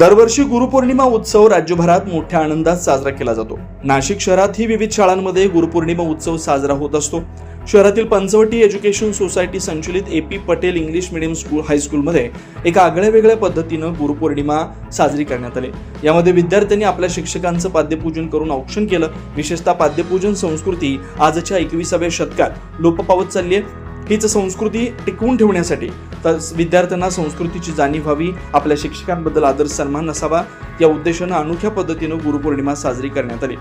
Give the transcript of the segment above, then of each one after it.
दरवर्षी गुरुपौर्णिमा उत्सव राज्यभरात मोठ्या आनंदात साजरा केला जातो। नाशिक शहरातही विविध शाळांमध्ये गुरुपौर्णिमा उत्सव साजरा होत असतो। शहरातील पंचवटी एज्युकेशन सोसायटी संचलित AP Patel English medium school हायस्कूलमध्ये एका आगळ्यावेगळ्या पद्धतीनं गुरुपौर्णिमा साजरी करण्यात आली। यामध्ये विद्यार्थ्यांनी आपल्या शिक्षकांचं पाद्यपूजन करून औक्षण केलं। विशेषतः पाद्यपूजन संस्कृती आजच्या 21व्या शतकात लोप पावत चालली आहे। हीच संस्कृती टिकवून ठेवण्यासाठी विद्यार्थ्यांना संस्कृतीची जाणीव व्हावी, आपल्या शिक्षकांबद्दल आदर सन्मान असावा, या उद्देशानं अनोख्या पद्धतीनं गुरुपौर्णिमा साजरी करण्यात आली।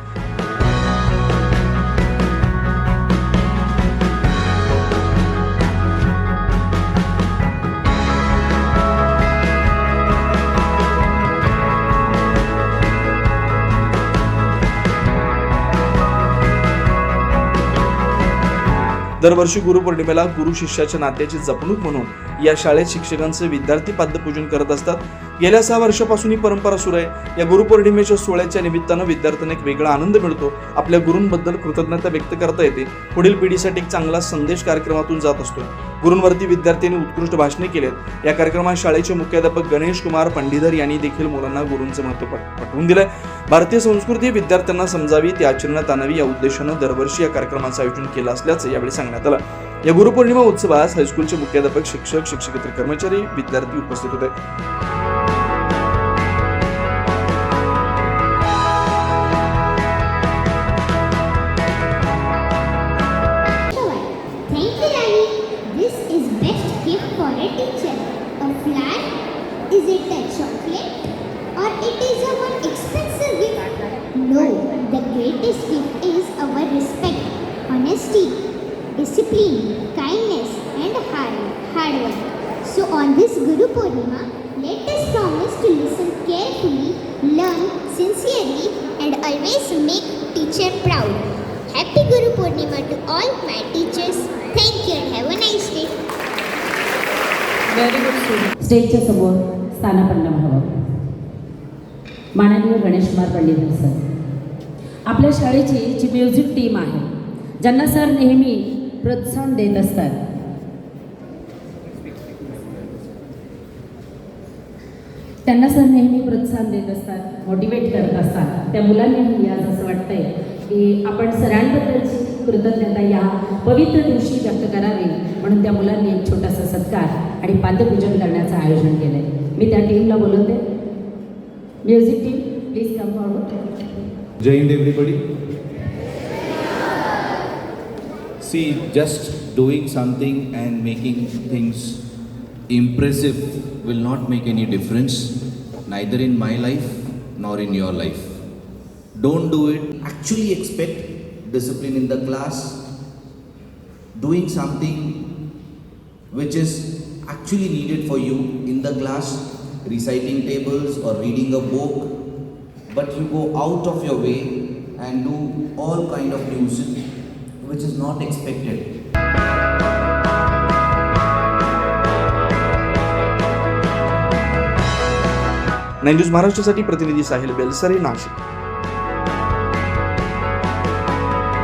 दरवर्षी गुरुपौर्णिमेला गुरु शिष्याच्या नात्याची जपणूक म्हणून या शाळेत शिक्षकांचे विद्यार्थी पाद्यपूजन करत असतात। गेल्या 6 वर्षापासून ही परंपरा सुरू आहे। या गुरुपौर्णिमेच्या सोहळ्याच्या निमित्तानं विद्यार्थ्यांना एक वेगळा आनंद मिळतो। आपल्या गुरूंबद्दल कृतज्ञता व्यक्त करता येते। पुढील पिढीसाठी एक चांगला संदेश कार्यक्रमातून जात असतो। गुरूंवरती विद्यार्थ्यांनी उत्कृष्ट भाषणे केलेत। या कार्यक्रमात शाळेचे मुख्याध्यापक गणेश कुमार पंडिधर यांनी देखील मुलांना गुरूंचं महत्त्व पटवून दिलंय। भारतीय संस्कृती विद्यार्थ्यांना समजावी, ती आचरणात आणावी, या उद्देशानं दरवर्षी या कार्यक्रमाचं आयोजन केलं असल्याचं यावेळी सांगण्यात आलं। या गुरुपौर्णिमा उत्सवास हायस्कूलचे मुख्याध्यापक, शिक्षक, शिक्षकेतर कर्मचारी, विद्यार्थी उपस्थित होते। For a teacher, a flag, is it a chocolate or it is a one expensive gift? No, the greatest gift is our respect, honesty, discipline, kindness and hard work. So on this Guru Purnima, let us promise to listen carefully, learn sincerely and always make teacher proud. Happy Guru Purnima to all my teachers. Thank you and have a nice day. Very good. स्टेजच्या समोर स्थानापन्न व्हावं। माननीय Ganesh Kumar Pandit sir, आपल्या शाळेची जी music team आहे, ज्यांना sir नेहमी प्रोत्साहन देत असतात, मोटिवेट करत असतात, त्या मुलांनीही आज असं वाटतंय की आपण सरांबद्दलची कृतज्ञता या पवित्र दिवशी व्यक्त करावी, म्हणून त्या मुलांनी एक छोटासा सत्कार आणि पाद्यपूजन करण्याचं आयोजन केलंय। मी त्या टीमला बोलवते। Music team, please come forward. Jai Hind everybody. See, just doing something and making things impressive will not make any difference, neither in my life nor in your life. Don't do it. Actually expect discipline in the class, doing something which is actually needed for you in the class, reciting tables or reading a book, but you go out of your way and do all kind of music which is not expected. News महाराष्ट्रासाठी प्रतिनिधी साहिल बेलसरे, नाशिक।